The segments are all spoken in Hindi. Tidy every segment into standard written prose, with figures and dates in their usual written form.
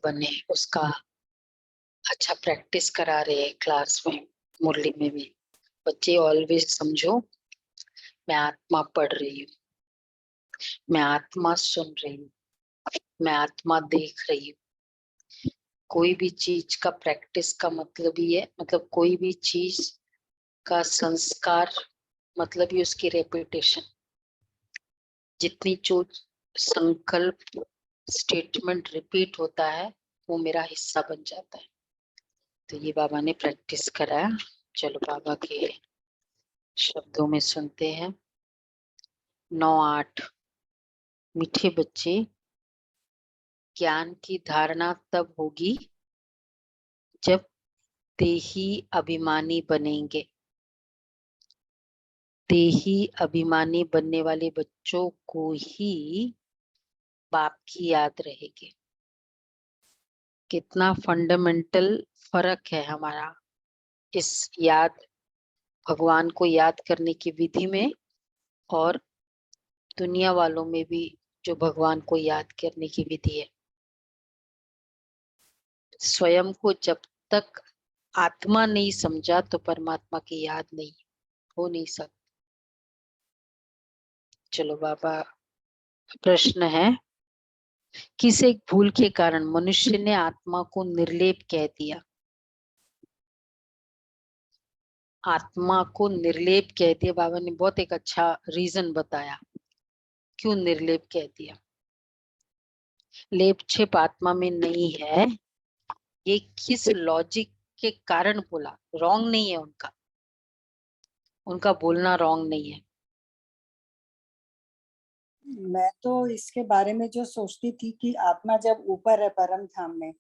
बने उसका अच्छा प्रैक्टिस करा रहे हैं क्लास में, मुरली में भी। बच्चे ऑलवेज समझो, मैं आत्मा पढ़ रही हूँ, मैं आत्मा सुन रही हूँ, मैं आत्मा देख रही हूँ। कोई भी चीज का प्रैक्टिस का मतलब ही है, मतलब कोई भी चीज का संस्कार मतलब ही उसकी रेपिटेशन। जितनी जो संकल्प स्टेटमेंट रिपीट होता है वो मेरा हिस्सा बन जाता है। तो ये बाबा ने प्रैक्टिस कराया। चलो बाबा के शब्दों में सुनते हैं। 9-8। मीठे बच्चे, ज्ञान की धारणा तब होगी जब देही अभिमानी बनेंगे। देही अभिमानी बनने वाले बच्चों को ही बाप की याद रहेगी। कितना फंडामेंटल फर्क है हमारा इस याद, भगवान को याद करने की विधि में और दुनिया वालों में भी जो भगवान को याद करने की विधि है। स्वयं को जब तक आत्मा नहीं समझा तो परमात्मा की याद नहीं हो नहीं सकती। चलो बाबा, प्रश्न है, किस एक भूल के कारण मनुष्य ने आत्मा को निर्लेप कह दिया? आत्मा को निर्लेप कह दिया। बाबा ने बहुत एक अच्छा रीजन बताया क्यों निर्लेप कह दिया। लेप छेप आत्मा में नहीं है, ये किस लॉजिक के कारण बोला? रॉन्ग नहीं है उनका, उनका बोलना रॉन्ग नहीं है। मैं तो इसके बारे में जो सोचती थी कि आत्मा जब ऊपर है परम धाम में,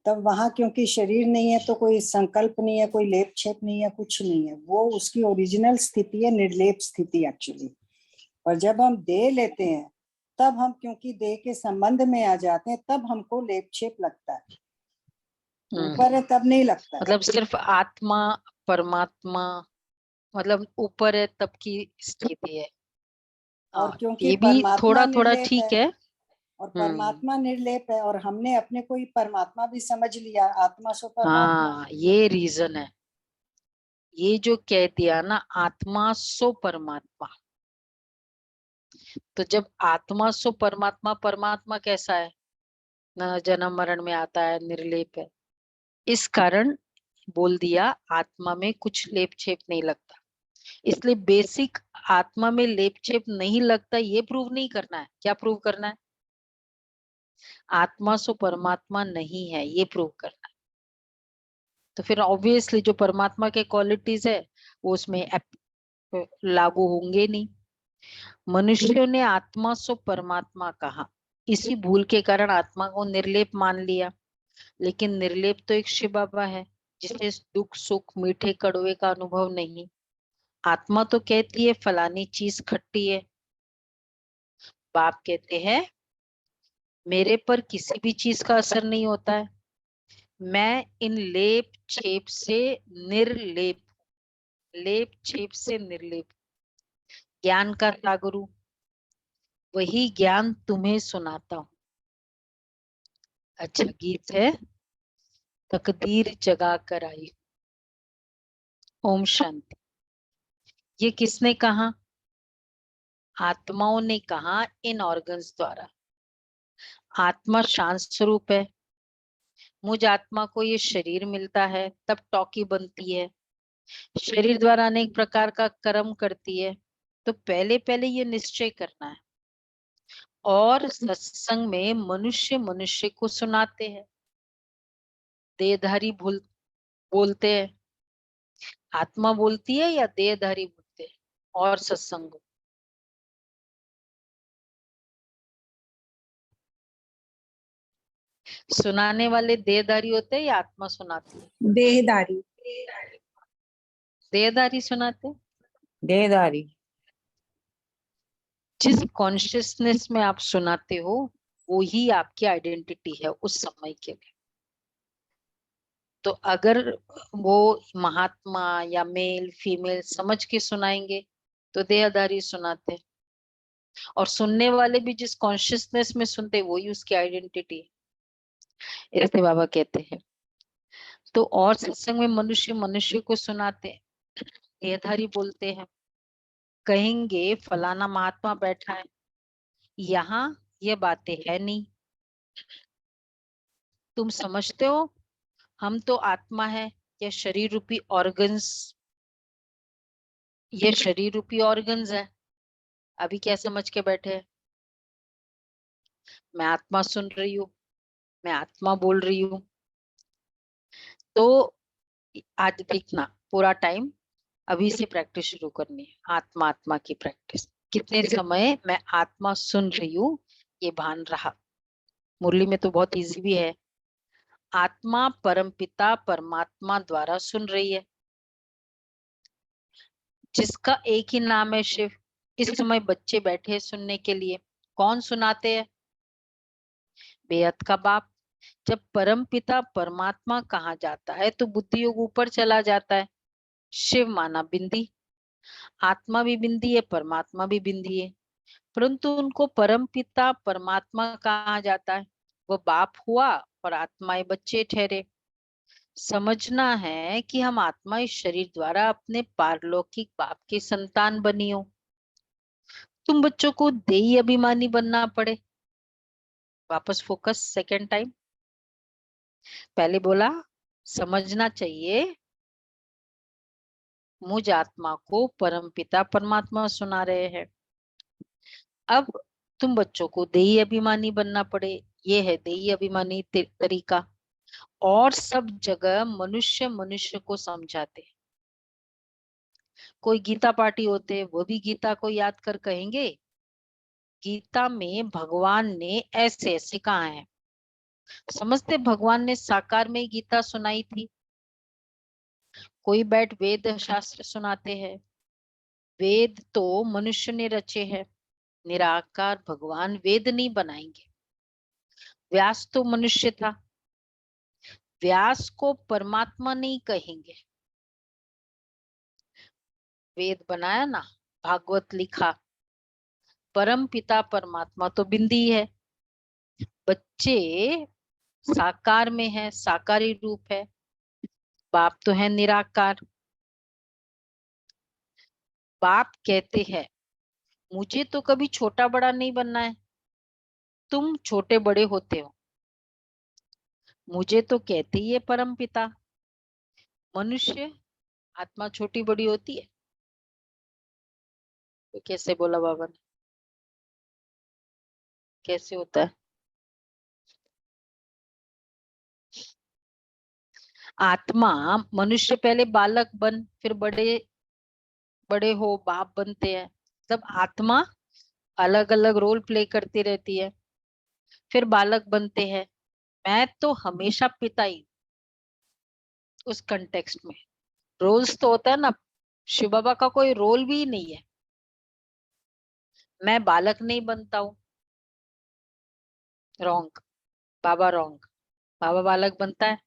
तब वहां क्योंकि शरीर नहीं है तो कोई संकल्प नहीं है, कोई लेप छेप नहीं है, कुछ नहीं है। वो उसकी ओरिजिनल स्थिति है, निर्लेप स्थिति एक्चुअली। और जब हम देह लेते हैं तब हम क्योंकि देह के संबंध में आ जाते हैं, तब हमको लेप छेप लगता है। ऊपर है तब नहीं लगता है। मतलब सिर्फ आत्मा परमात्मा मतलब ऊपर है तब की स्थिति है। और क्योंकि ये भी परमात्मा थोड़ा थोड़ा निर्लेप ठीक है। और परमात्मा निर्लेप है, और हमने अपने को ही परमात्मा भी समझ लिया, आत्मा सो परमात्मा। हाँ, ये रीजन है। ये जो कह दिया ना, आत्मा सो परमात्मा, तो जब आत्मा सो परमात्मा, परमात्मा कैसा है? न जन्म मरण में आता है, निर्लेप है। इस कारण बोल दिया आत्मा में कुछ लेप छेप नहीं लगता। इसलिए बेसिक आत्मा में लेप छेप नहीं लगता, ये प्रूव नहीं करना है। क्या प्रूव करना है? आत्मा सो परमात्मा नहीं है, ये प्रूव करना है। तो फिर ऑब्वियसली जो परमात्मा के क्वालिटीज है वो उसमें लागू होंगे नहीं। मनुष्यों ने आत्मा सो परमात्मा कहा, इसी भूल के कारण आत्मा को निर्लेप मान लिया। लेकिन निर्लेप तो एक शिव बाबा है जिसे दुख सुख मीठे कड़वे का अनुभव नहीं। आत्मा तो कहती है फलानी चीज खट्टी है। बाप कहते हैं मेरे पर किसी भी चीज का असर नहीं होता है, मैं इन लेप छेप से निर्लेप, लेप छेप से निर्लेप, ज्ञान का सागर हूं, वही ज्ञान तुम्हें सुनाता हूं। अच्छा गीत है, तकदीर जगा कर आई। ओम शांति। ये किसने कहा? आत्माओं ने कहा इन ऑर्गन्स द्वारा। आत्मा शांत स्वरूप है। मुझ आत्मा को ये शरीर मिलता है तब टॉकी बनती है, शरीर द्वारा अनेक प्रकार का कर्म करती है। तो पहले पहले ये निश्चय करना है। और सत्संग में मनुष्य मनुष्य को सुनाते हैं, देहधारी बोलते हैं। आत्मा बोलती है या देहधारी बोलते हैं? और सत्संग सुनाने वाले देहधारी होते हैं या आत्मा सुनाती है? देहदारी। देहधारी सुनाते हैं। देहदारी। जिस कॉन्शियसनेस में आप सुनाते हो वो ही आपकी आइडेंटिटी है उस समय के लिए। तो अगर वो महात्मा या मेल फीमेल समझ के सुनाएंगे तो देहधारी सुनाते, और सुनने वाले भी जिस कॉन्शियसनेस में सुनते वही उसकी आइडेंटिटी है। ऐसे बाबा कहते हैं। तो और सत्संग में मनुष्य मनुष्य को सुनाते हैं, देहधारी बोलते हैं, कहेंगे फलाना महात्मा बैठा है, यहाँ ये बातें है नहीं। तुम समझते हो हम तो आत्मा है, ये शरीर रूपी ऑर्गन्स, ये शरीर रूपी ऑर्गन्स है। अभी क्या समझ के बैठे हैं? मैं आत्मा सुन रही हूँ, मैं आत्मा बोल रही हूँ। तो आज देखना पूरा टाइम अभी से प्रैक्टिस शुरू करनी है, आत्मा आत्मा की प्रैक्टिस। कितने समय मैं आत्मा सुन रही हूँ ये भान रहा। मुरली में तो बहुत इजी भी है, आत्मा परमपिता परमात्मा द्वारा सुन रही है, जिसका एक ही नाम है शिव। इस समय बच्चे बैठे हैं सुनने के लिए, कौन सुनाते हैं? बेहद का बाप। जब परम पिता परमात्मा कहा जाता है तो बुद्धि योग ऊपर चला जाता है। शिव माना बिंदी, आत्मा भी बिंदी है, परमात्मा भी बिंदी है, परंतु उनको परम पिता परमात्मा कहा जाता है। वो बाप हुआ और आत्माएं बच्चे ठहरे। समझना है कि हम आत्मा इस शरीर द्वारा अपने पारलौकिक बाप की संतान बनी हो। तुम बच्चों को देही अभिमानी बनना पड़े। वापस फोकस सेकेंड टाइम। पहले बोला समझना चाहिए मुझ आत्मा को परमपिता परमात्मा सुना रहे हैं। अब तुम बच्चों को देही अभिमानी बनना पड़े। ये है देही अभिमानी तरीका। और सब जगह मनुष्य मनुष्य को समझाते हैं। कोई गीता पाठी होते वो भी गीता को याद कर कहेंगे गीता में भगवान ने ऐसे ऐसे कहा है। समझते भगवान ने साकार में गीता सुनाई थी। कोई बैठ वेद शास्त्र सुनाते हैं, वेद तो मनुष्य ने रचे हैं, निराकार भगवान वेद नहीं बनाएंगे। व्यास तो मनुष्य था, व्यास को परमात्मा नहीं कहेंगे। वेद बनाया ना, भागवत लिखा, परम पिता परमात्मा तो बिंदी है, बच्चे साकार में है, साकारी रूप है, बाप तो है निराकार। बाप कहते हैं मुझे तो कभी छोटा बड़ा नहीं बनना है, तुम छोटे बड़े होते हो। मुझे तो कहते ही है परम पिता। मनुष्य आत्मा छोटी बड़ी होती है तो कैसे बोला बाबा ने? कैसे होता है? आत्मा मनुष्य पहले बालक बन फिर बड़े बड़े हो बाप बनते हैं। तब आत्मा अलग अलग रोल प्ले करती रहती है, फिर बालक बनते हैं। मैं तो हमेशा पिता ही उस कंटेक्स्ट में। रोल्स तो होता है ना, शिव बाबा का कोई रोल भी नहीं है। मैं बालक नहीं बनता हूँ, रॉन्ग। बाबा रॉन्ग। बाबा बालक बनता है।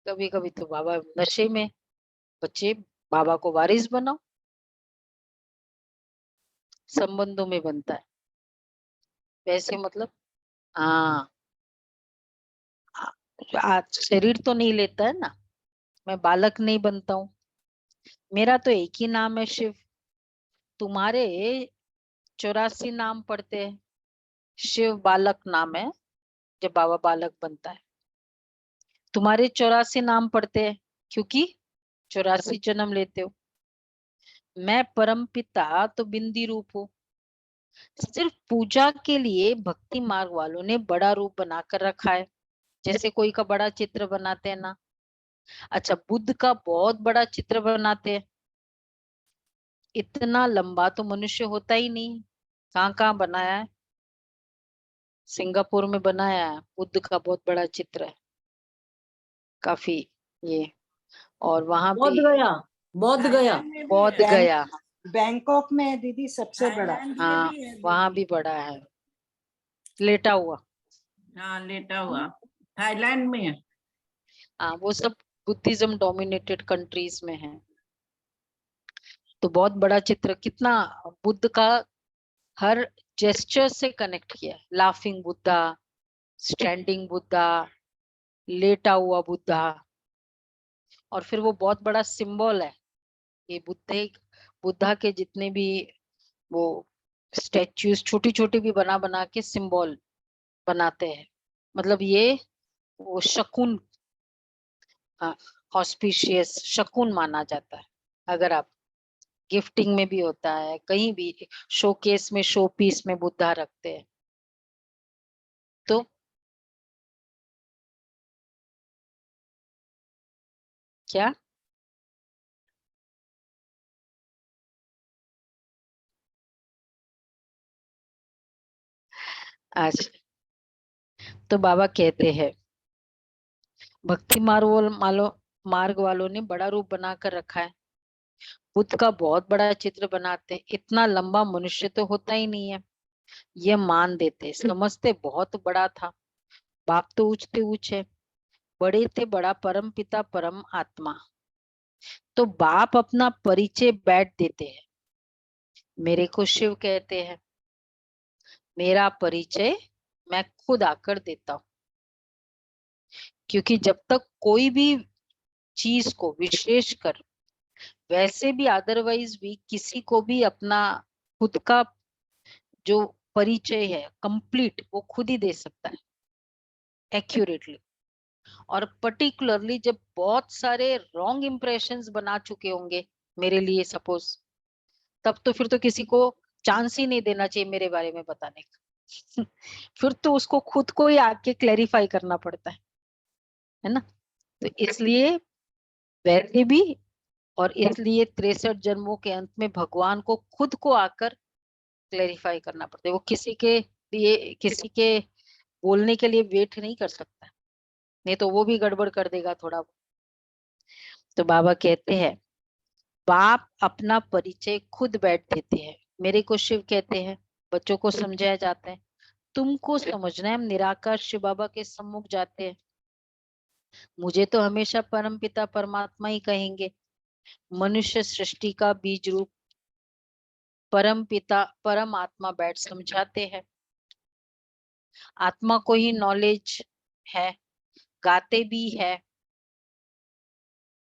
कभी कभी तो बाबा नशे में, बच्चे बाबा को वारिस बनाओ, संबंधों में बनता है वैसे। मतलब हाँ, आज शरीर तो नहीं लेता है ना, मैं बालक नहीं बनता हूँ। मेरा तो एक ही नाम है शिव। तुम्हारे 84 नाम पढ़ते हैं। शिव बालक नाम है जब बाबा बालक बनता है। तुम्हारे 84 नाम पढ़ते हैं क्योंकि 84 जन्म लेते हो। मैं परम पिता तो बिंदी रूप हूँ। सिर्फ पूजा के लिए भक्ति मार्ग वालों ने बड़ा रूप बनाकर रखा है, जैसे कोई का बड़ा चित्र बनाते हैं ना। अच्छा, बुद्ध का बहुत बड़ा चित्र बनाते हैं, इतना लंबा तो मनुष्य होता ही नहीं। कहाँ कहाँ बनाया है? सिंगापुर में बनाया है, बुद्ध का बहुत बड़ा चित्र है, काफी ये। और वहां बोध भी गया, बोध गया। बोध बैंक गया, बैंकॉक में है दीदी सबसे बड़ा। हाँ वहां भी बड़ा है, लेटा हुआ। हाँ, लेटा हुआ थाईलैंड में है। हाँ वो सब बुद्धिज्म डोमिनेटेड कंट्रीज में है। तो बहुत बड़ा चित्र, कितना बुद्ध का हर जेस्चर से कनेक्ट किया है। लाफिंग बुद्धा, स्टैंडिंग बुद्धा, लेटा हुआ बुद्धा, और फिर वो बहुत बड़ा सिंबल है। ये बुद्धा के जितने भी वो स्टेच्यूज छोटी छोटी भी बना बना के सिंबल बनाते हैं, मतलब ये वो शकुन, ऑस्पिशियस शकुन माना जाता है। अगर आप गिफ्टिंग में भी होता है, कहीं भी शोकेस में, शो पीस में बुद्धा रखते हैं। तो क्या आज तो बाबा कहते हैं भक्ति मार्ग वालों ने बड़ा रूप बनाकर रखा है। बुद्ध का बहुत बड़ा चित्र बनाते हैं, इतना लंबा मनुष्य तो होता ही नहीं है। ये मान देते, समझते बहुत बड़ा था। बाप तो ऊंचते ऊंचे बड़े थे, बड़ा परम पिता परम आत्मा। तो बाप अपना परिचय बैठ देते हैं। मेरे को शिव कहते हैं, मेरा परिचय मैं खुद आकर देता हूँ। क्योंकि जब तक कोई भी चीज को विशेष कर, वैसे भी अदरवाइज भी किसी को भी अपना खुद का जो परिचय है कंप्लीट वो खुद ही दे सकता है एक्यूरेटली। और पर्टिकुलरली जब बहुत सारे रॉन्ग इम्प्रेशंस बना चुके होंगे मेरे लिए सपोज, तब तो फिर तो किसी को चांस ही नहीं देना चाहिए मेरे बारे में बताने का। फिर तो उसको खुद को ही आके क्लैरिफाई करना पड़ता है ना। तो इसलिए वैसे भी, और इसलिए 63 जन्मों के अंत में भगवान को खुद को आकर क्लैरिफाई करना पड़ता है। वो किसी के लिए, किसी के बोलने के लिए वेट नहीं कर सकता, नहीं तो वो भी गड़बड़ कर देगा थोड़ा। तो बाबा कहते हैं बाप अपना परिचय खुद बैठ देते हैं। मेरे को शिव कहते हैं, बच्चों को समझाया जाता है तुमको समझना है, हम निराकार शिव बाबा के सम्मुख जाते हैं। मुझे तो हमेशा परम पिता परमात्मा ही कहेंगे। मनुष्य सृष्टि का बीज रूप परम पिता परम आत्मा बैठ समझाते हैं। आत्मा को ही नॉलेज है, गाते भी है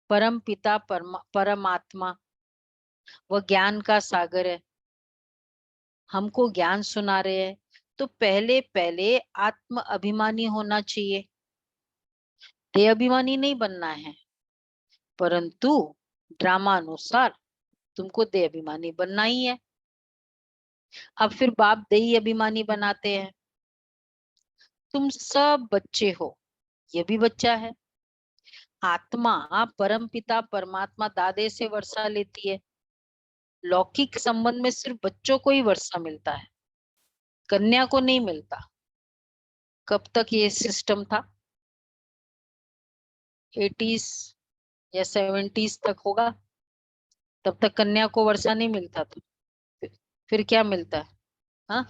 परम पिता परमात्मा, वह ज्ञान का सागर है, हमको ज्ञान सुना रहे हैं। तो पहले पहले आत्म अभिमानी होना चाहिए, देह अभिमानी नहीं बनना है। परंतु ड्रामा अनुसार तुमको देह अभिमानी बनना ही है। अब फिर बाप देही अभिमानी बनाते हैं, तुम सब बच्चे हो, ये भी बच्चा है। आत्मा परम पिता परमात्मा दादे से वर्षा लेती है। लौकिक संबंध में सिर्फ बच्चों को ही वर्षा मिलता है, कन्या को नहीं मिलता। कब तक ये सिस्टम था? 80s या 70s तक होगा, तब तक कन्या को वर्षा नहीं मिलता था। फिर क्या मिलता है? हाँ,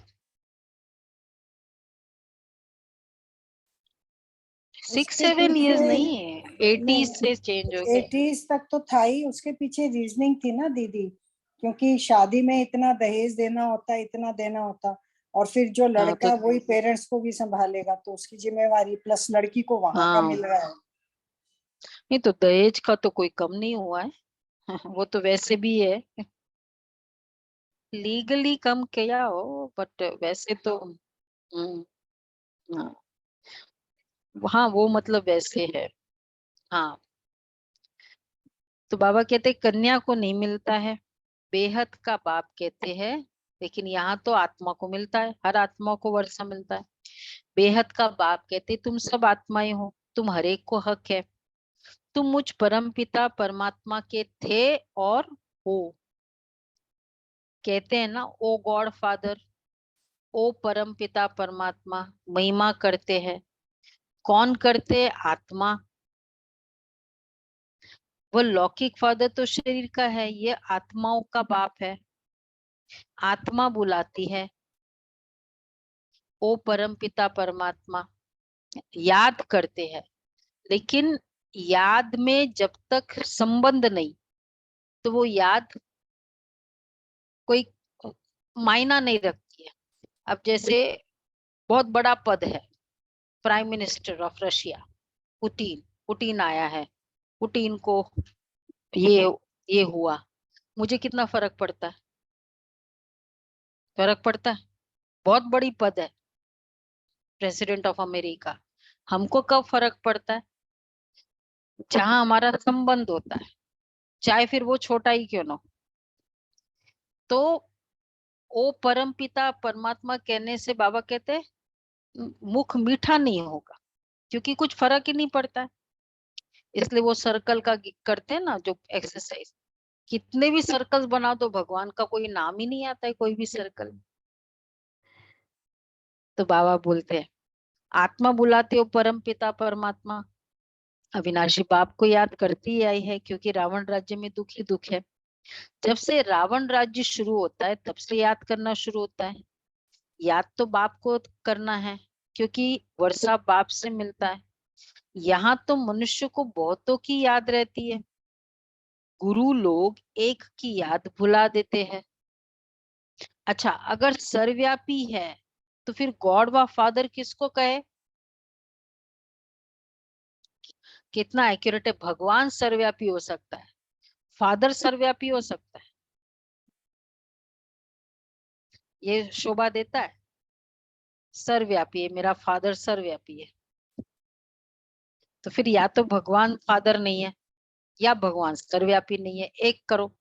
6 उसके 7 पीछे ईयर्स नहीं है, 80s नहीं, से चेंज हो गए। 80s तक तो था ही। उसके पीछे रीजनिंग थी ना दीदी, क्योंकि शादी में इतना दहेज देना होता, इतना देना होता, और फिर जो हाँ तो लड़का वही पेरेंट्स को भी संभालेगा, तो उसकी जिम्मेवारी, प्लस लड़की को वहां का हाँ, मिल रहा है। नहीं तो दहेज का तो कोई कम नहीं हुआ है। वो तो वैसे भी है, लीगली कम किया हो बट वैसे तो हाँ, हाँ वो मतलब वैसे है। हाँ, तो बाबा कहते कन्या को नहीं मिलता है, बेहद का बाप कहते हैं। लेकिन यहाँ तो आत्मा को मिलता है, हर आत्मा को वर्षा मिलता है। बेहद का बाप कहते तुम सब आत्माएं हो, तुम हर एक को हक है, तुम मुझ परम पिता परमात्मा के थे और हो। कहते हैं ना, ओ गॉड फादर, ओ परम पिता परमात्मा, महिमा करते हैं। कौन करते हैं? आत्मा। वो लौकिक फादर तो शरीर का है, ये आत्माओं का बाप है। आत्मा बुलाती है ओ परम पिता परमात्मा, याद करते हैं। लेकिन याद में जब तक संबंध नहीं, तो वो याद कोई मायना नहीं रखती है। अब जैसे बहुत बड़ा पद है, prime minister of Russia, Putin आया है, पुतिन को ये हुआ, मुझे कितना फर्क पड़ता है? फर्क पड़ता है। बहुत बड़ी पद है, प्रेसिडेंट ऑफ अमेरिका। हमको कब फर्क पड़ता है? जहां हमारा संबंध होता है, चाहे फिर वो छोटा ही क्यों ना हो। तो ओ परम पिता परमात्मा कहने से बाबा कहते हैं मुख मीठा नहीं होगा, क्योंकि कुछ फर्क ही नहीं पड़ता है। इसलिए वो सर्कल का करते हैं ना जो एक्सरसाइज, कितने भी सर्कल्स बना दो, भगवान का कोई नाम ही नहीं आता है कोई भी सर्कल। तो बाबा बोलते हैं आत्मा बुलाते हो परम पिता परमात्मा, अविनाशी बाप को याद करती ही आई है, क्योंकि रावण राज्य में दुख ही दुख है। जब से रावण राज्य शुरू होता है तब से याद करना शुरू होता है। याद तो बाप को करना है, क्योंकि वर्षा बाप से मिलता है। यहाँ तो मनुष्य को बहुतों की याद रहती है, गुरु लोग एक की याद भुला देते हैं। अच्छा, अगर सर्वव्यापी है तो फिर गॉड व फादर किसको कहे? कितना एक्यूरेट है, भगवान सर्वव्यापी हो सकता है, फादर सर्वव्यापी हो सकता है, ये शोभा देता है। सर्वव्यापी है, मेरा फादर सर्वव्यापी है, तो फिर या तो भगवान फादर नहीं है या भगवान सर्वव्यापी नहीं है, एक करो,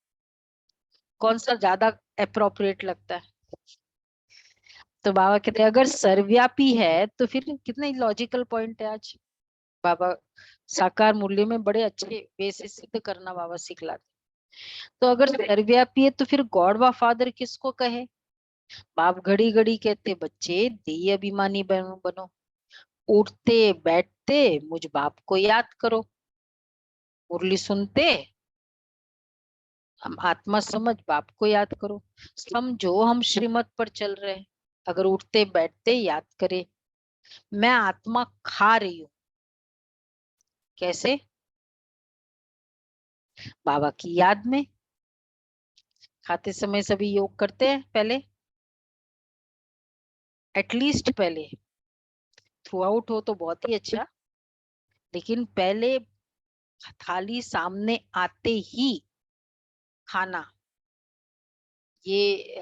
कौन सा ज्यादा अप्रोप्रिएट लगता है? तो बाबा कहते हैं अगर सर्वव्यापी है तो फिर कितना लॉजिकल पॉइंट है। आज बाबा साकार मूल्य में बड़े अच्छे वे से सिद्ध करना बाबा सिखलाते। तो अगर सर्वव्यापी है तो फिर गॉड व फादर किसको कहे? बाप घड़ी घड़ी कहते बच्चे देह अभिमानी बनो, उठते बैठते मुझ बाप को याद करो, मुरली सुनते हम आत्मा समझ बाप को याद करो। समझो हम श्रीमत पर चल रहे हैं, अगर उठते बैठते याद करे मैं आत्मा खा रही हूँ। कैसे? बाबा की याद में। खाते समय सभी योग करते हैं पहले, एटलीस्ट पहले, थ्रू आउट हो तो बहुत ही अच्छा, लेकिन पहले थाली सामने आते ही खाना, ये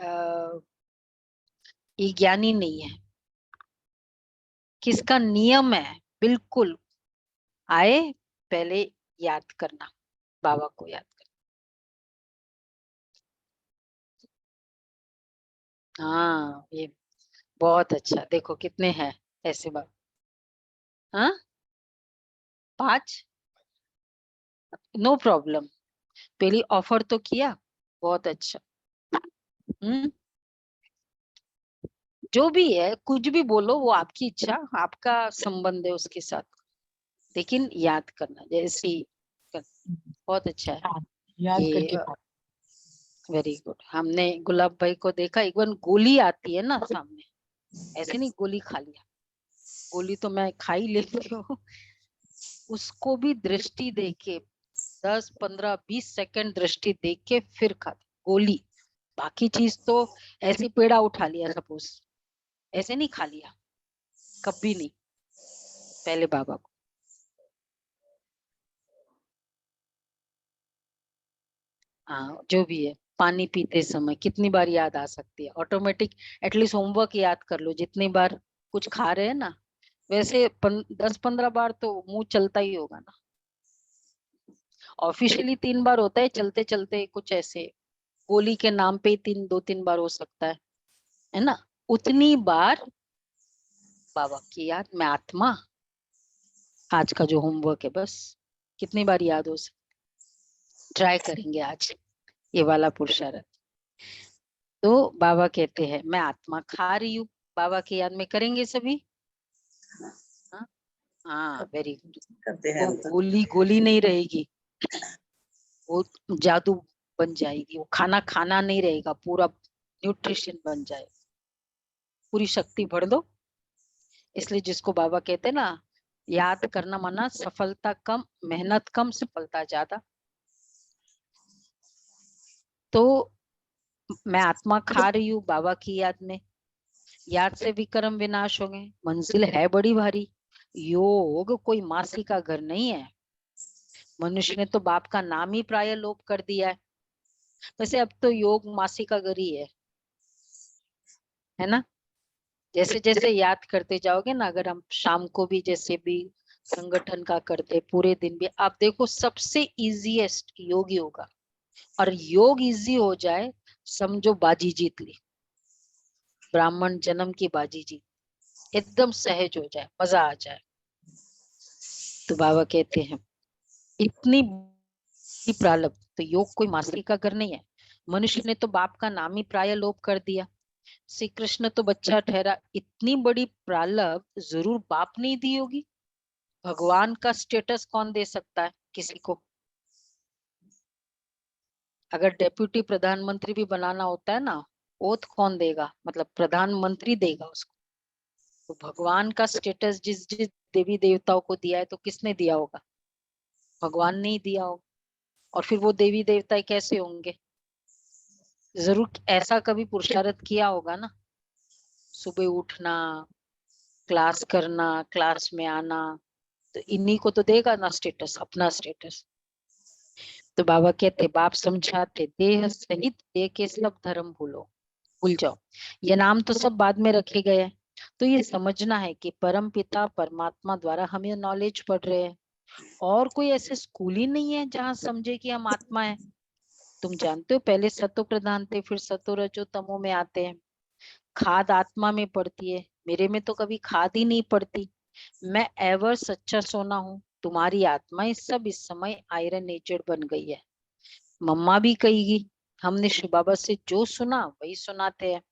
ज्ञानी नहीं है। किसका नियम है? बिल्कुल आए पहले याद करना, बाबा को याद करना। हाँ, ये बहुत अच्छा, देखो कितने हैं ऐसे बाबा। हाँ, 5, नो प्रॉब्लम, पहली ऑफर तो किया, बहुत अच्छा। जो भी है कुछ भी बोलो, वो आपकी इच्छा, आपका संबंध है उसके साथ, लेकिन याद करना जैसे बहुत अच्छा है याद ये। करके वेरी गुड। हमने गुलाब भाई को देखा, एक बार गोली आती है ना सामने, ऐसे नहीं गोली खा लिया, गोली तो मैं खा ही लेती हूँ, उसको भी दृष्टि देके 10, 15, 20 सेकंड दृष्टि देख के फिर खाती गोली। बाकी चीज तो ऐसे पेड़ा उठा लिया सपोज, ऐसे नहीं खा लिया, कभी नहीं, पहले बाबा को। हाँ, जो भी है, पानी पीते समय कितनी बार याद आ सकती है? ऑटोमेटिक, एटलीस्ट होमवर्क याद कर लो, जितनी बार कुछ खा रहे हैं ना, वैसे 10-15 बार तो मुंह चलता ही होगा ना। ऑफिशियली 3 बार होता है, चलते चलते कुछ ऐसे गोली के नाम पे 2-3 बार हो सकता है ना? उतनी बार बाबा की याद में आत्मा, आज का जो होमवर्क है बस कितनी बार याद हो सकती, ट्राई करेंगे आज ये वाला पुरुषार्थ। तो बाबा कहते हैं मैं आत्मा खा रही हूँ, बाबा की याद में करेंगे सभी। हाँ, वेरी गुड। करते हैं वो हम तो। गोली गोली नहीं रहेगी, वो जादू बन जाएगी, वो खाना खाना नहीं रहेगा, पूरा न्यूट्रिशन बन जाए, पूरी शक्ति भर दो। इसलिए जिसको बाबा कहते हैं ना, याद करना माना सफलता कम, मेहनत कम, सफलता ज्यादा। तो मैं आत्मा खा रही हूँ बाबा की याद में, याद से विक्रम विनाश होंगे, मंजिल है बड़ी भारी, योग कोई मासी का घर नहीं है। मनुष्य ने तो बाप का नाम ही प्राय लोप कर दिया है। वैसे अब तो योग मासी का घर ही है ना। जैसे जैसे याद करते जाओगे ना, अगर हम शाम को भी जैसे भी संगठन का करते, पूरे दिन भी आप देखो, सबसे इजीएस्ट योग ही होगा। और योग इजी हो जाए, समझो बाजी जीत ली, ब्राह्मण जन्म की बाजी जीत, एकदम सहज हो जाए, मजा आ जाए। तो बाबा कहते हैं इतनी बड़ी प्रारब्ध, तो योग कोई मासी का घर नहीं है। मनुष्य ने तो बाप का नाम ही प्राय लोप कर दिया। श्री कृष्ण तो बच्चा ठहरा, इतनी बड़ी प्रारब्ध जरूर बाप ने दी होगी। भगवान का स्टेटस कौन दे सकता है किसी को? अगर डेप्यूटी प्रधानमंत्री भी बनाना होता है ना, ओथ कौन देगा? मतलब प्रधानमंत्री देगा उसको। तो भगवान का स्टेटस जिस जिस देवी देवताओं को दिया है, तो किसने दिया होगा? भगवान ने ही दिया होगा। और फिर वो देवी देवता कैसे होंगे? जरूर ऐसा कभी पुरुषार्थ किया होगा ना, सुबह उठना, क्लास करना, क्लास में आना, तो इन्हीं को तो देगा ना स्टेटस, अपना स्टेटस। तो बाबा कहते, बाप समझाते, देह सहित देह के सब धर्म भूल जाओ। ये नाम तो सब बाद में रखे गए हैं। तो ये समझना है कि परम पिता परमात्मा द्वारा हम ये नॉलेज पढ़ रहे हैं, और कोई ऐसे स्कूल ही नहीं है जहाँ समझे कि हम आत्मा है। तुम जानते हो, पहले सतो प्रधान थे, फिर सतो रजो तमो में आते हैं। खाद आत्मा में पड़ती है, मेरे में तो कभी खाद ही नहीं पड़ती। मैं एवर सच्चा सोना हूँ, तुम्हारी आत्मा इस समय आयरन नेचर बन गई है। मम्मा भी कहेगी, हमने शिव बाबा से जो सुना वही सुनाते हैं।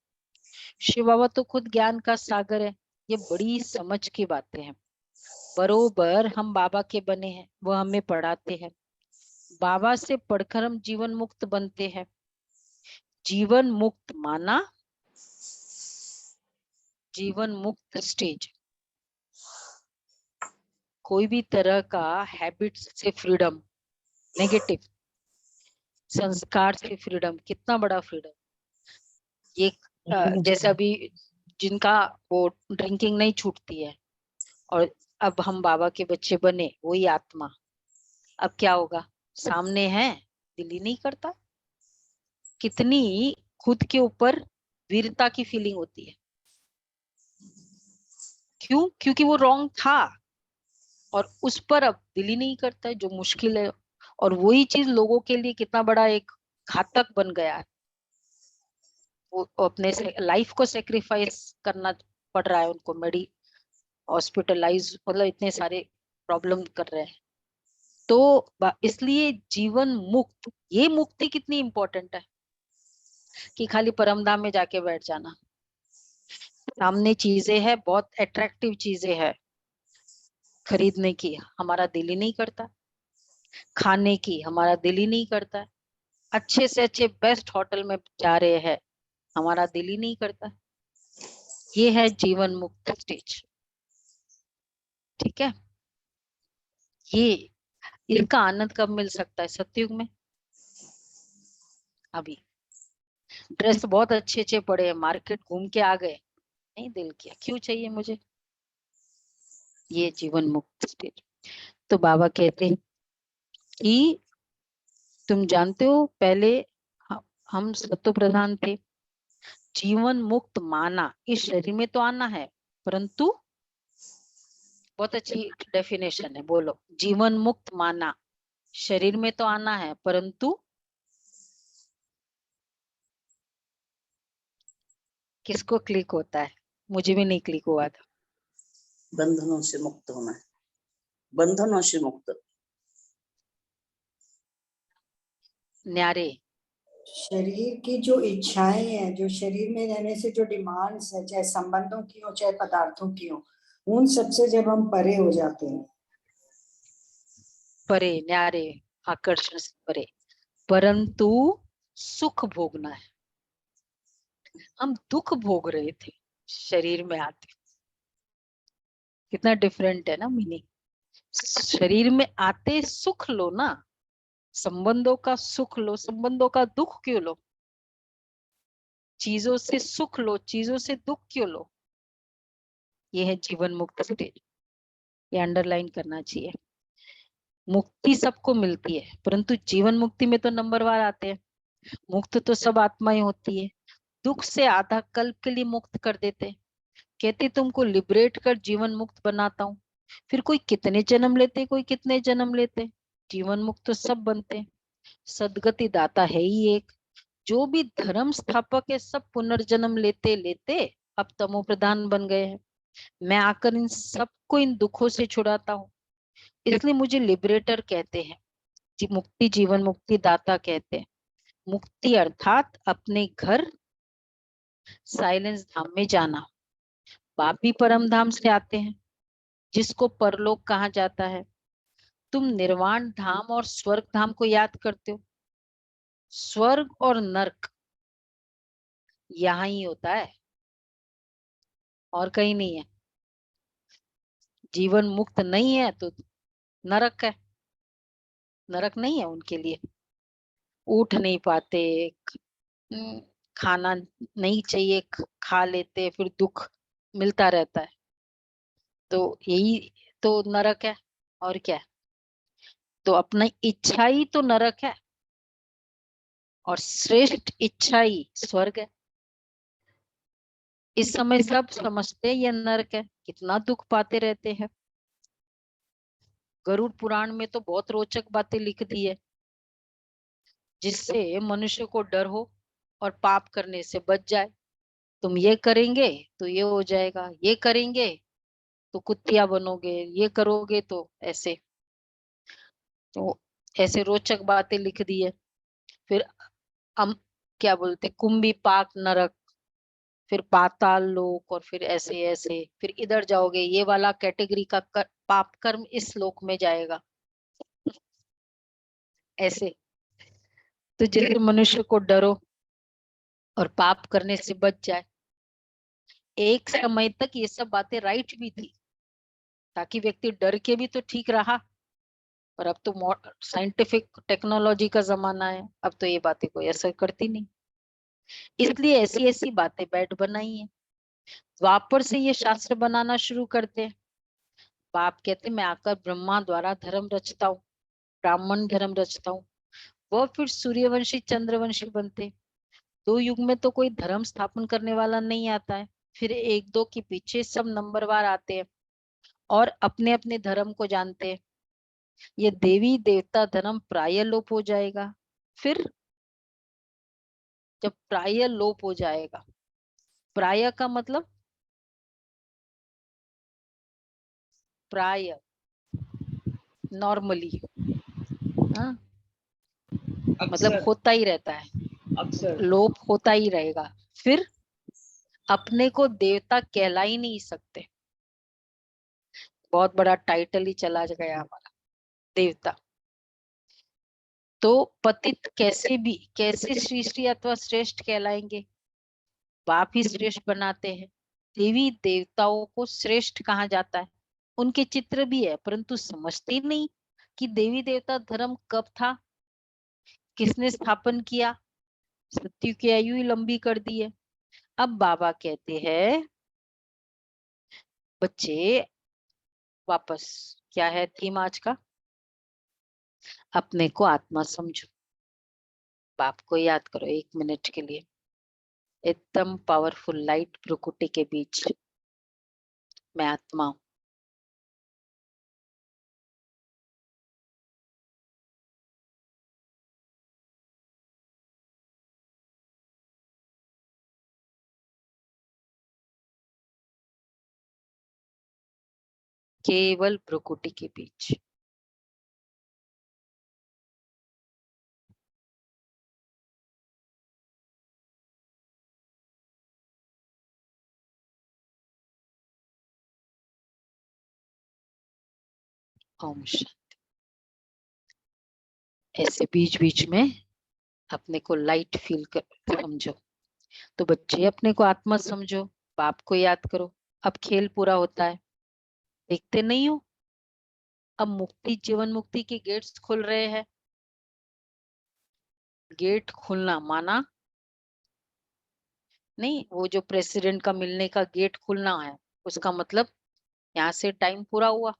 शिव बाबा तो खुद ज्ञान का सागर है। ये बड़ी समझ की बातें हैं। बरोबर हम बाबा के बने हैं, वो हमें पढ़ाते हैं। बाबा से पढ़कर हम जीवन मुक्त बनते हैं। जीवन मुक्त माना, जीवन मुक्त स्टेज, कोई भी तरह का हैबिट्स से फ्रीडम, नेगेटिव संस्कार से फ्रीडम। कितना बड़ा फ्रीडम ये। जैसे अभी जिनका वो ड्रिंकिंग नहीं छूटती है, और अब हम बाबा के बच्चे बने, वही आत्मा, अब क्या होगा? सामने है, दिल ही नहीं करता। कितनी खुद के ऊपर वीरता की फीलिंग होती है। क्यों? क्योंकि वो रॉन्ग था, और उस पर अब दिल ही नहीं करता है, जो मुश्किल है। और वही चीज लोगों के लिए कितना बड़ा एक घातक बन गया है। वो अपने से लाइफ को सेक्रीफाइस करना पड़ रहा है उनको, हॉस्पिटलाइज, मतलब इतने सारे प्रॉब्लम कर रहे हैं। तो इसलिए जीवन मुक्त, ये मुक्ति कितनी इंपॉर्टेंट है कि खाली परमधाम में जाके बैठ जाना। सामने चीजें हैं, बहुत अट्रैक्टिव चीजें हैं, खरीदने की हमारा दिल ही नहीं करता, खाने की हमारा दिल ही नहीं करता, अच्छे से अच्छे बेस्ट होटल में जा रहे हैं, हमारा दिल ही नहीं करता। ये है जीवन मुक्त स्टेज। ठीक है। ये इसका आनंद कब मिल सकता है? सतयुग में। अभी ड्रेस बहुत अच्छे अच्छे पड़े हैं, मार्केट घूम के आ गए, नहीं दिल किया, क्यों चाहिए मुझे? ये जीवन मुक्त स्टेज। तो बाबा कहते हैं कि तुम जानते हो, पहले ह- हम सत्व प्रधान थे, जीवन मुक्त माना, इस शरीर में तो आना है, परंतु, बहुत अच्छी डेफिनेशन है, बोलो, जीवन मुक्त माना, शरीर में तो आना है, परंतु किसको क्लिक होता है? मुझे भी नहीं क्लिक हुआ था। बंधनों से मुक्त होना है, बंधनों से मुक्त। न्यारे, शरीर की जो इच्छाएं हैं, जो शरीर में रहने से जो डिमांड्स है, चाहे संबंधों की हो चाहे पदार्थों की हो, उन सबसे जब हम परे हो जाते हैं, परे, न्यारे, आकर्षण से परे, परंतु सुख भोगना है। हम दुख भोग रहे थे शरीर में आते। कितना डिफरेंट है ना मीनिंग। शरीर में आते सुख लो ना, संबंधों का सुख लो, संबंधों का दुख क्यों लो? चीजों से सुख लो, चीजों से दुख क्यों लो? ये है जीवन मुक्त स्टेज। ये अंडरलाइन करना चाहिए। मुक्ति सबको मिलती है, परंतु जीवन मुक्ति में तो नंबरवार आते हैं। मुक्त तो सब आत्माएं होती है, दुख से आधा कल्प के लिए मुक्त कर देते, कहते तुमको लिबरेट कर जीवन मुक्त बनाता हूँ। फिर कोई कितने जन्म लेते, कोई कितने जन्म लेते, जीवन मुक्त तो सब बनते। सदगति दाता है ही एक, जो भी धर्म स्थापक है सब पुनर्जन्म लेते लेते अब तमो प्रधान बन गए हैं। मैं आकर इन सबको इन दुखों से छुड़ाता हूँ, इसलिए मुझे लिबरेटर कहते हैं, मुक्ति जीवन मुक्ति दाता कहते हैं। मुक्ति अर्थात अपने घर साइलेंस धाम में जाना। बाप भी परम धाम से आते हैं, जिसको परलोक कहा जाता है। तुम निर्वाण धाम और स्वर्ग धाम को याद करते हो। स्वर्ग और नरक यहाँ ही होता है और कहीं नहीं है। जीवन मुक्त नहीं है तो नरक है, नरक नहीं है उनके लिए। उठ नहीं पाते, हम्म, खाना नहीं चाहिए, खा लेते, फिर दुख मिलता रहता है, तो यही तो नरक है और क्या है। तो अपनी इच्छा ही तो नरक है और श्रेष्ठ इच्छा ही स्वर्ग है। इस समय सब समझते हैं ये नरक है, कितना दुख पाते रहते हैं। गरुड़ पुराण में तो बहुत रोचक बातें लिख दी है, जिससे मनुष्य को डर हो और पाप करने से बच जाए। तुम ये करेंगे तो ये हो जाएगा, ये करेंगे तो कुत्तिया बनोगे, ये करोगे तो ऐसे। तो ऐसे रोचक बातें लिख दी है। फिर हम क्या बोलते, कुंभी पाक नरक, फिर पाताल लोक, और फिर ऐसे ऐसे, फिर इधर जाओगे ये वाला कैटेगरी का पाप कर्म इस लोक में जाएगा, ऐसे। तो जैसे मनुष्य को डरो और पाप करने से बच जाए। एक समय तक ये सब बातें राइट भी थी, ताकि व्यक्ति डर के भी तो ठीक रहा। पर अब तो साइंटिफिक टेक्नोलॉजी का जमाना है, अब तो ये बातें कोई असर करती नहीं, इसलिए ऐसी ऐसी बातें बैठ बनाई है। द्वापर से ये शास्त्र बनाना शुरू करते हैं। बाप कहते मैं आकर ब्रह्मा द्वारा धर्म रचता हूँ, ब्राह्मण धर्म रचता हूँ। वह फिर सूर्यवंशी चंद्रवंशी बनते। दो युग में तो कोई धर्म स्थापन करने वाला नहीं आता है, फिर एक दो के पीछे सब नंबरवार आते हैं और अपने अपने धर्म को जानते हैं। ये देवी देवता धर्म प्राय लोप हो जाएगा। फिर जब प्राय लोप हो जाएगा, प्राय का मतलब प्राय नॉर्मली, हाँ, मतलब अक्सर होता ही रहता है, अक्सर लोप होता ही रहेगा। फिर अपने को देवता कहला ही नहीं सकते, बहुत बड़ा टाइटल ही चला गया हमारा देवता। तो पतित कैसे श्री श्री अथवा श्रेष्ठ कहलाएंगे, बाप ही श्रेष्ठ बनाते हैं। देवी देवताओं को श्रेष्ठ कहा जाता है, उनके चित्र भी है, परंतु समझते नहीं कि देवी देवता धर्म कब था, किसने स्थापन किया। सत्यु की आयु ही लंबी कर दी है। अब बाबा कहते हैं बच्चे वापस, क्या है थीम आज का, अपने को आत्मा समझो। बाप को याद करो 1 मिनट के लिए। एकदम पावरफुल लाइट प्रकृति के बीच मैं आत्मा हूं। केवल प्रकृति के बीच। ओम शांति। ऐसे बीच बीच में अपने को लाइट फील कर समझो। तो बच्चे अपने को आत्मा समझो, बाप को याद करो। अब खेल पूरा होता है, देखते नहीं हो। अब मुक्ति जीवन मुक्ति के गेट्स खुल रहे हैं। गेट खुलना माना नहीं, वो जो प्रेसिडेंट का मिलने का गेट खुलना है, उसका मतलब यहाँ से टाइम पूरा हुआ,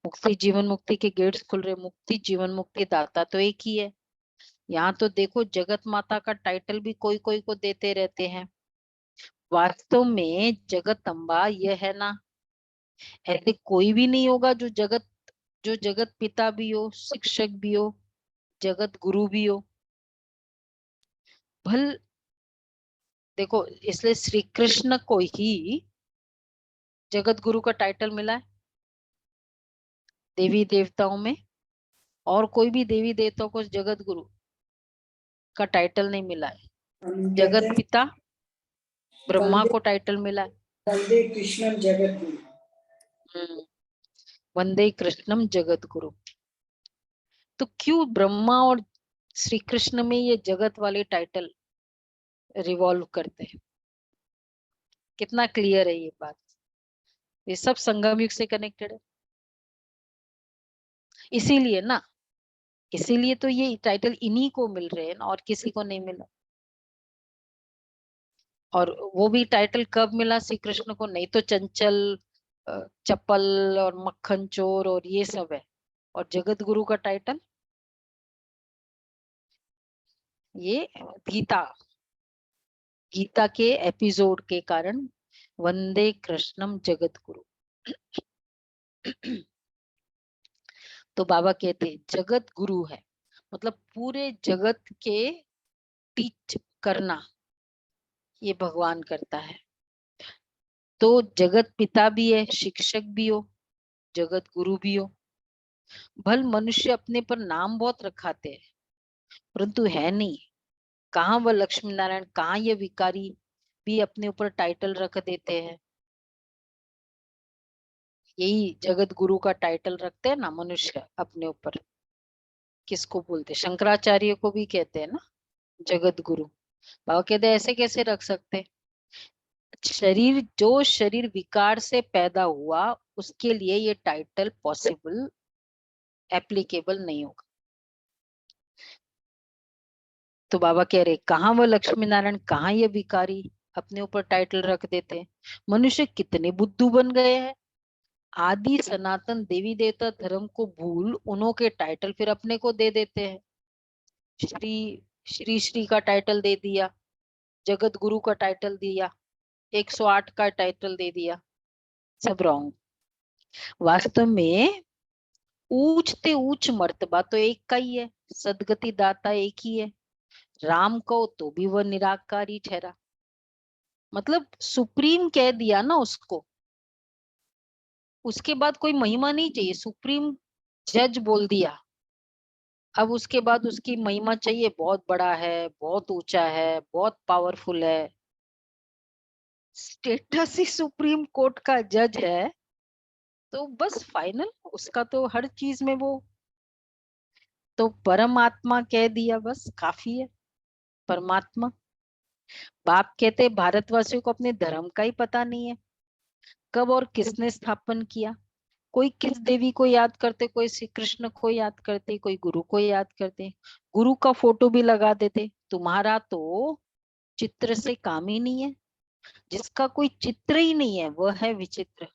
मुक्ति जीवन मुक्ति के गेट्स खुल रहे, मुक्ति जीवन मुक्ति दाता तो एक ही है। यहाँ तो देखो जगत माता का टाइटल भी कोई कोई को देते रहते हैं, वास्तव में जगत अम्बा यह है ना। ऐसे कोई भी नहीं होगा जो जगत पिता भी हो, शिक्षक भी हो, जगत गुरु भी हो। भल देखो, इसलिए श्री कृष्ण को ही जगत गुरु का टाइटल मिला है देवी देवताओं में, और कोई भी देवी देवताओं को जगत गुरु का टाइटल नहीं मिला है। हम कहते जगत हैं पिता ब्रह्मा वंदे को टाइटल मिला है। वंदे कृष्णम जगत गुरु। वंदे कृष्णम जगत गुरु। तो क्यों ब्रह्मा और श्री कृष्ण में ये जगत वाले टाइटल रिवॉल्व करते हैं? कितना क्लियर है ये बात। ये सब संगम युग से कनेक्टेड है, इसीलिए ना, इसीलिए तो ये टाइटल इन्हीं को मिल रहे हैं और किसी को नहीं मिला। और वो भी टाइटल कब मिला श्री कृष्ण को? नहीं तो चंचल, चप्पल और मक्खन चोर और ये सब है। और जगत गुरु का टाइटल ये गीता के एपिसोड के कारण, वंदे कृष्णम जगत गुरु। तो बाबा कहते जगत गुरु है, मतलब पूरे जगत के टीच करना ये भगवान करता है। तो जगत पिता भी है, शिक्षक भी हो, जगत गुरु भी हो। भल मनुष्य अपने पर नाम बहुत रखाते हैं, परंतु है नहीं। कहाँ वह लक्ष्मी नारायण, कहाँ ये विकारी भी अपने ऊपर टाइटल रख देते हैं। यही जगत गुरु का टाइटल रखते हैं ना मनुष्य अपने ऊपर। किसको बोलते? शंकराचार्य को भी कहते हैं ना जगत गुरु। बाबा कहते हैं ऐसे कैसे रख सकते? जो शरीर विकार से पैदा हुआ उसके लिए ये टाइटल पॉसिबल, एप्लीकेबल नहीं होगा। तो बाबा कह रहे कहाँ वो लक्ष्मी नारायण, कहाँ ये विकारी अपने ऊपर टाइटल रख देते हैं। मनुष्य कितने बुद्धू बन गए हैं। आदि सनातन देवी देवता धर्म को भूल उन्हों के टाइटल फिर अपने को दे देते हैं। श्री का टाइटल दे दिया, जगत गुरु का टाइटल दिया, 108 का टाइटल दे दिया। सब रॉन्ग। वास्तव में ऊंचते ऊंच मर्तबा तो एक का ही है, सदगति दाता एक ही है। राम को तो भी वह निराकारी ठहरा, मतलब सुप्रीम कह दिया ना उसको, उसके बाद कोई महिमा नहीं चाहिए। सुप्रीम जज बोल दिया, अब उसके बाद उसकी महिमा चाहिए। बहुत बड़ा है, बहुत ऊंचा है, बहुत पावरफुल है। स्टेटस ही सुप्रीम कोर्ट का जज है, तो बस फाइनल उसका तो हर चीज में वो तो परमात्मा कह दिया, बस काफी है परमात्मा। बाप कहते भारतवासियों को अपने धर्म का ही पता नहीं है, कब और किसने स्थापन किया। कोई किस देवी को याद करते, कोई श्री कृष्ण को याद करते, कोई गुरु को याद करते, गुरु का फोटो भी लगा देते। तुम्हारा तो चित्र से काम ही नहीं है। जिसका कोई चित्र ही नहीं है वह है विचित्र।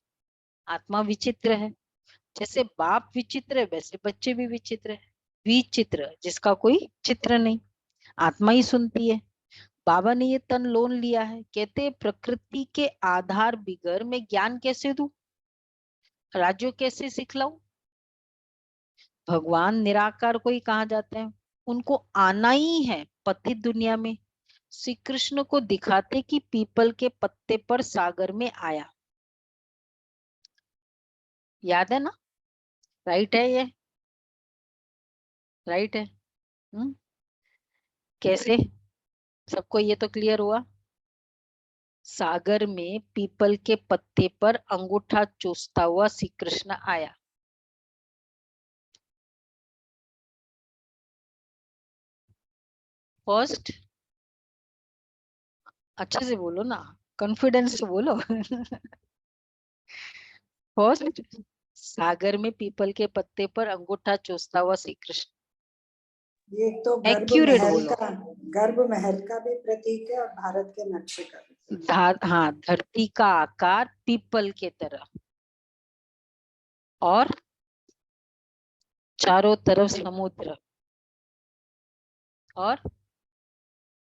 आत्मा विचित्र है, जैसे बाप विचित्र है वैसे बच्चे भी विचित्र है। विचित्र जिसका कोई चित्र नहीं, आत्मा ही सुनती है। बाबा ने ये तन लोन लिया है, कहते प्रकृति के आधार बिगर मैं ज्ञान कैसे दूं, राज्यों कैसे सिखलाऊं। भगवान निराकार को ही कहा जाते हैं, उनको आना ही है पतित दुनिया में। श्री कृष्ण को दिखाते कि पीपल के पत्ते पर सागर में आया, याद है ना? राइट है ये, राइट है। कैसे? सबको ये तो क्लियर हुआ। सागर में पीपल के पत्ते पर अंगूठा चूसता हुआ श्री कृष्ण आया। फर्स्ट, अच्छे से बोलो ना, कॉन्फिडेंस से बोलो। फर्स्ट, सागर में पीपल के पत्ते पर अंगूठा चूसता हुआ श्री कृष्ण। ये तो एक्यूरेट बोलो। गर्भ महल का भी प्रतीक है और भारत के नक्शे का भी। हाँ, धरती का आकार पीपल के तरह, और चारों तरफ समुद्र और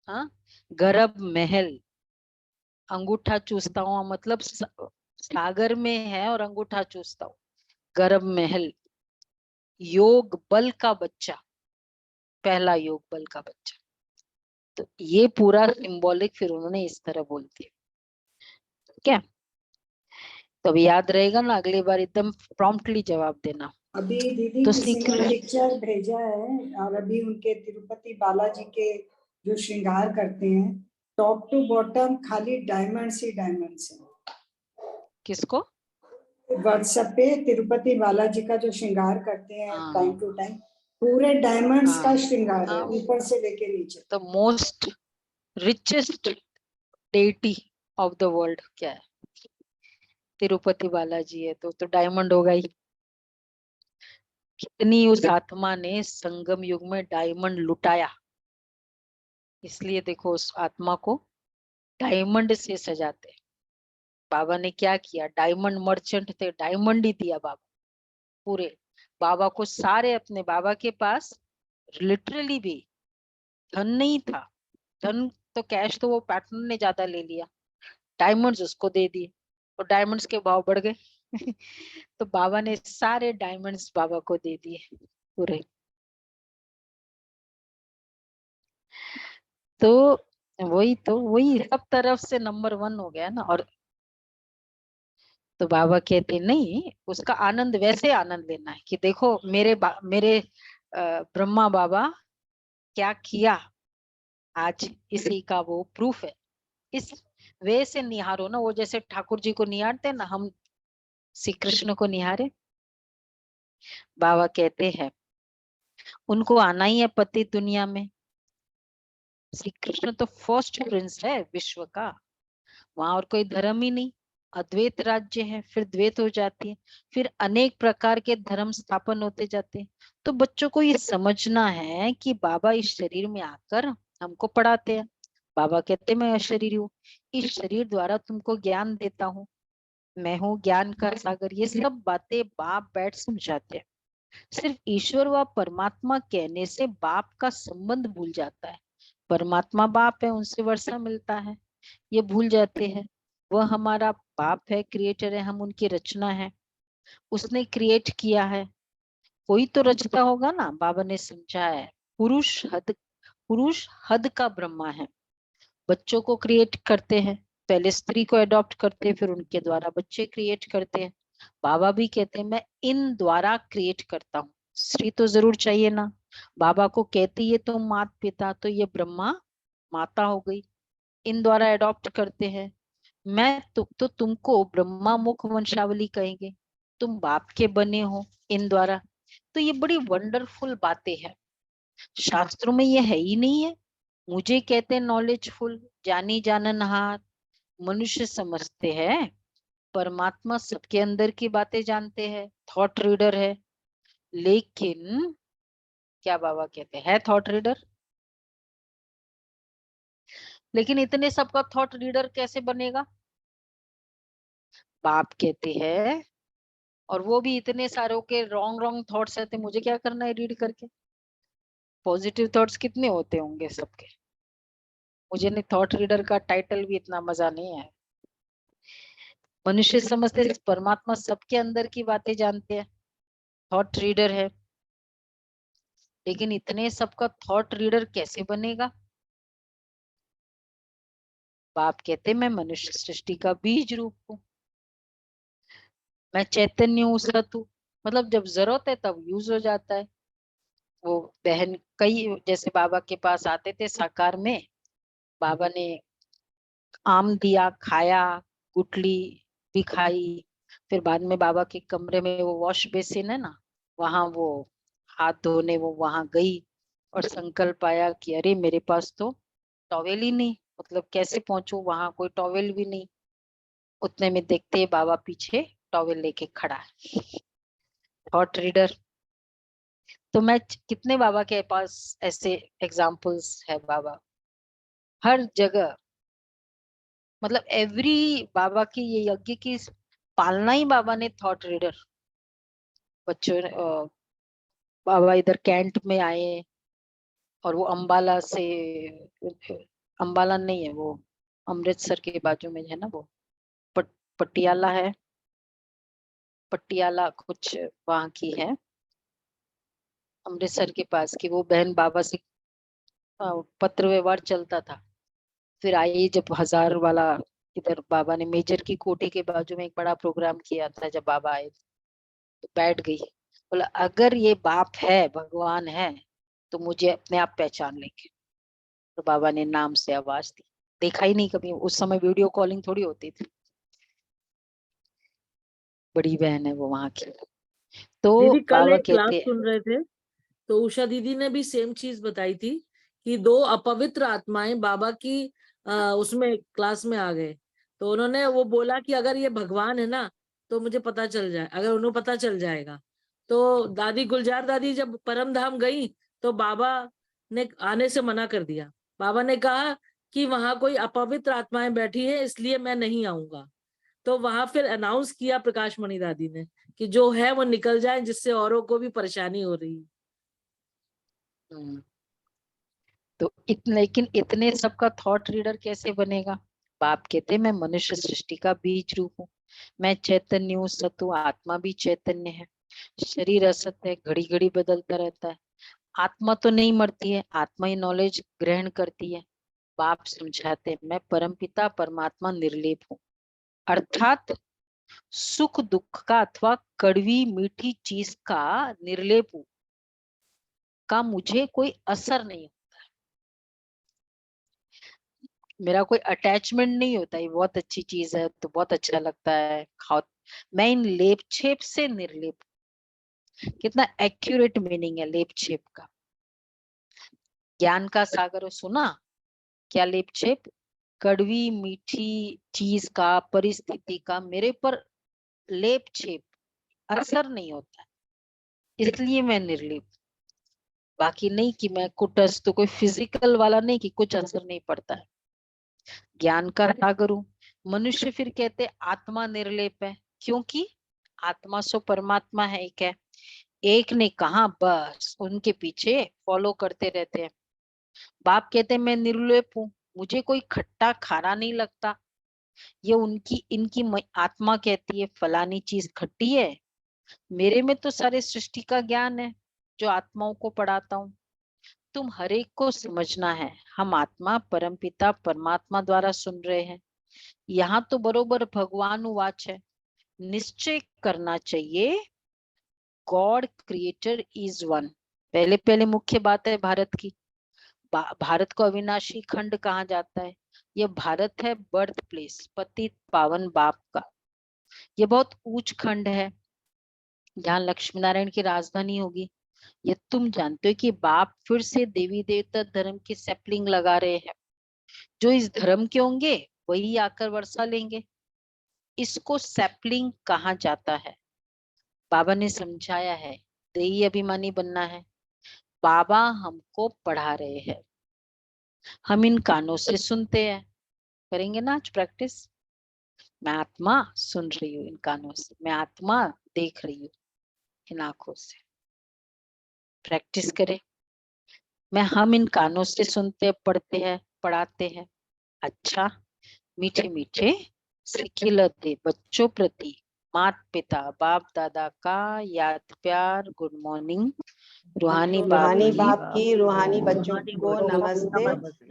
हाँ गर्भ महल, अंगूठा चूसता हुआ मतलब सागर में है और अंगूठा चूसता हूँ, गर्भ महल, योग बल का बच्चा, पहला योग बल का बच्चा। तो ये पूरा सिंबॉलिक फिर उन्होंने इस तरह बोल दिया, क्या तो अब याद रहेगा ना, अगली बार एकदम प्रॉम्प्टली जवाब देना। अभी दीदी तो किसी ने सीक्रेट पिक्चर भेजा है और अभी उनके तिरुपति बालाजी के जो श्रृंगार करते हैं टॉप टू बॉटम खाली डायमंड्स ही डायमंड्स है। किसको? व्हाट्सएप पे तिरुपति बालाजी का जो श्रृंगार करते हैं हाँ टाइम टू टाइम पूरे डायमंड्स का हाँ श्रृंगार है हाँ, ऊपर से लेके नीचे। The most richest deity of the world क्या है? तिरुपति बालाजी है, तो डायमंड होगा ही। कितनी उस आत्मा ने संगम युग में डायमंड लुटाया, इसलिए देखो उस आत्मा को डायमंड से सजाते। बाबा ने क्या किया, डायमंड मर्चेंट थे, डायमंड ही दिया बाबा पूरे। बाबा को सारे अपने, बाबा के पास लिटरली भी धन नहीं था, धन तो कैश तो वो पैटर्न ने ज्यादा ले लिया, डायमंड्स उसको दे दिए और डायमंड्स के भाव बढ़ गए तो बाबा ने सारे डायमंड्स बाबा को दे दिए पूरे। तो वही सब तरफ से नंबर 1 हो गया ना। और तो बाबा कहते नहीं, उसका आनंद वैसे आनंद लेना है कि देखो मेरे ब्रह्मा बाबा क्या किया, आज इसी का वो प्रूफ है। इस वे से निहारो ना, वो जैसे ठाकुर जी को निहारते ना, हम श्री कृष्ण को निहारे। बाबा कहते हैं उनको आना ही है पति दुनिया में। श्री कृष्ण तो फर्स्ट प्रिंस है विश्व का, वहां और कोई धर्म ही नहीं, अद्वैत राज्य है, फिर द्वैत हो जाती है, फिर अनेक प्रकार के धर्म स्थापन होते जाते हैं। तो बच्चों को ये समझना है कि बाबा इस शरीर में आकर हमको पढ़ाते हैं। बाबा कहते मैं अशरीरी हूँ, इस शरीर द्वारा तुमको ज्ञान देता हूँ, मैं हूँ ज्ञान का सागर, ये सब बातें बाप बैठ समझाते हैं। सिर्फ ईश्वर व परमात्मा कहने से बाप का संबंध भूल जाता है। परमात्मा बाप है, उनसे वर्षा मिलता है, ये भूल जाते हैं। वह हमारा बाप है, क्रिएटर है, हम उनकी रचना है, उसने क्रिएट किया है, कोई तो रचता होगा ना। बाबा ने समझा है पुरुष हद का ब्रह्मा है। बच्चों को क्रिएट करते हैं, पहले स्त्री को अडॉप्ट करते हैं, फिर उनके द्वारा बच्चे क्रिएट करते हैं। बाबा भी कहते हैं मैं इन द्वारा क्रिएट करता हूँ, स्त्री तो जरूर चाहिए ना। बाबा को कहते ये तो माता पिता, तो ये ब्रह्मा माता हो गई, इन द्वारा अडॉप्ट करते हैं। मैं तो तुमको ब्रह्मा मुख वंशावली कहेंगे, तुम बाप के बने हो इन द्वारा। तो ये बड़ी वंडरफुल बातें हैं, शास्त्रों में ये है ही नहीं है। मुझे कहते नॉलेजफुल, जानी जाननहार, मनुष्य समझते हैं, परमात्मा सबके अंदर की बातें जानते हैं, थॉट रीडर है। लेकिन क्या बाबा कहते हैं थॉट रीडर, लेकिन इतने सबका थॉट रीडर कैसे बनेगा? बाप कहते हैं, और वो भी इतने सारों के रॉन्ग रॉन्ग थॉट्स रहते, मुझे क्या करना है रीड करके? पॉजिटिव थॉट्स कितने होते होंगे सबके, मुझे नहीं थॉट रीडर का टाइटल भी इतना मजा नहीं है। मनुष्य समझते हैं परमात्मा सबके अंदर की बातें जानते हैं, थॉट रीडर है, लेकिन इतने सबका थॉट रीडर कैसे बनेगा? बाप कहते मैं मनुष्य सृष्टि का बीज रूप हूँ, मैं चैतन्य हूँ, सत हूँ। मतलब जब जरूरत है तब यूज हो जाता है। वो बहन कई जैसे बाबा के पास आते थे साकार में, बाबा ने आम दिया, खाया, गुटली भी खाई, फिर बाद में बाबा के कमरे में वो वॉश बेसिन है ना, वहां वो हाथ धोने वो वहां गई और संकल्प आया कि अरे मेरे पास तो टॉवेल ही नहीं, मतलब कैसे पहुंचू वहां, कोई टॉवेल भी नहीं। उतने में देखते हैं बाबा पीछे टॉवेल लेके खड़ा है, थॉट रीडर। तो मैं कितने बाबा के पास ऐसे एग्जाम्पल्स है, बाबा हर जगह, मतलब एवरी बाबा की ये यज्ञ की पालना ही बाबा ने थॉट रीडर बच्चों बाबा इधर कैंट में आए और वो अंबाला से, अंबाला नहीं है वो, अमृतसर के बाजू में है ना वो, पटियाला है, पटियाला कुछ वहां की है, अमृतसर के पास की। वो बहन बाबा से पत्र व्यवहार चलता था। फिर आई जब 1000 वाला, इधर बाबा ने मेजर की कोठी के बाजू में एक बड़ा प्रोग्राम किया था, जब बाबा आए तो बैठ गई, बोला अगर ये बाप है, भगवान है, तो मुझे अपने आप पहचान लेंगे। तो बाबा ने नाम से आवाज दी। देखा ही नहीं कभी, उस समय वीडियो कॉलिंग थोड़ी होती थी। बड़ी बहन है वो वहां की। तो दीदी कल बाबा एक क्लास कहते, सुन रहे थे, तो उषा दीदी ने भी सेम चीज बताई थी कि 2 अपवित्र आत्माएं बाबा की उसमें क्लास में आ गए। तो उन्होंने वो बोला कि अगर ये भगवान है ना, तो मुझे पता चल जाए, अगर उन्हें पता चल जाएगा। तो दादी गुलजार दादी जब परम धाम गई तो बाबा ने आने से मना कर दिया। बाबा ने कहा कि वहां कोई अपवित्र आत्माएं बैठी है, इसलिए मैं नहीं आऊंगा। तो वहां फिर अनाउंस किया प्रकाश मणि दादी ने कि जो है वो निकल जाए, जिससे औरों को भी परेशानी हो रही है। तो लेकिन इतने सबका थॉट रीडर कैसे बनेगा? बाप कहते मैं मनुष्य सृष्टि का बीज रूप हूँ, मैं चैतन्य हूँ, सत्व आत्मा भी चैतन्य है, शरीर असत है, घड़ी घड़ी बदलता रहता है, आत्मा तो नहीं मरती है, आत्मा ही नॉलेज ग्रहण करती है। बाप समझाते हैं, मैं परमपिता परमात्मा निर्लेप हूँ, अर्थात सुख दुख का अथवा कड़वी मीठी चीज का निर्लेप हूँ, का मुझे कोई असर नहीं, मेरा कोई अटैचमेंट नहीं होता। ये बहुत अच्छी चीज है तो बहुत अच्छा लगता है, खाओ। मैं इन लेप छेप से निर्लेप। कितना एक्यूरेट मीनिंग है लेप छेप का। ज्ञान का सागर सुना क्या? लेप छेप कड़वी मीठी चीज का, परिस्थिति का मेरे पर लेप छेप असर नहीं होता, इसलिए मैं निर्लेप। बाकी नहीं कि मैं कुटस्थ, तो कोई फिजिकल वाला नहीं कि कुछ असर नहीं पड़ता है। ज्ञान का सागर हूं। मनुष्य फिर कहते आत्मा निर्लेप है, क्योंकि आत्मा सो परमात्मा है, एक है। एक ने कहा बस उनके पीछे फॉलो करते रहते हैं। बाप कहते मैं निर्लेप हूँ, मुझे कोई खट्टा खारा नहीं लगता। ये उनकी इनकी आत्मा कहती है फलानी चीज खट्टी है, मेरे में तो सारे सृष्टि का ज्ञान है जो आत्माओं को पढ़ाता हूँ। तुम हर एक को समझना है, हम आत्मा परमपिता परमात्मा द्वारा सुन रहे हैं। यहाँ तो बरोबर भगवान उवाच है, निश्चय करना चाहिए गॉड क्रिएटर इज वन। पहले पहले मुख्य बात है भारत की। भारत को अविनाशी खंड कहा जाता है। यह भारत है बर्थ प्लेस, पतित पावन बाप का। यह बहुत ऊंच खंड है, जहाँ लक्ष्मी नारायण की राजधानी होगी। ये तुम जानते हो कि बाप फिर से देवी देवता धर्म की सैपलिंग लगा रहे हैं। जो इस धर्म के होंगे वही आकर वर्षा लेंगे। इसको सैपलिंग कहा जाता है। बाबा ने समझाया है, देही अभिमानी बनना है। बाबा हमको पढ़ा रहे हैं, हम इन कानों से सुनते हैं। करेंगे ना आज प्रैक्टिस? मैं आत्मा सुन रही हूँ इन कानों से, मैं आत्मा देख रही हूँ इन आंखों से। प्रैक्टिस करें। हम इन कानों से सुनते, पढ़ते हैं, पढ़ाते हैं। अच्छा, मीठे मीठे सिखिलते बच्चों प्रति माता पिता बाप दादा का याद प्यार। Good morning. रूहानी रूहानी बाप बाप की रूहानी बच्चों को नमस्ते।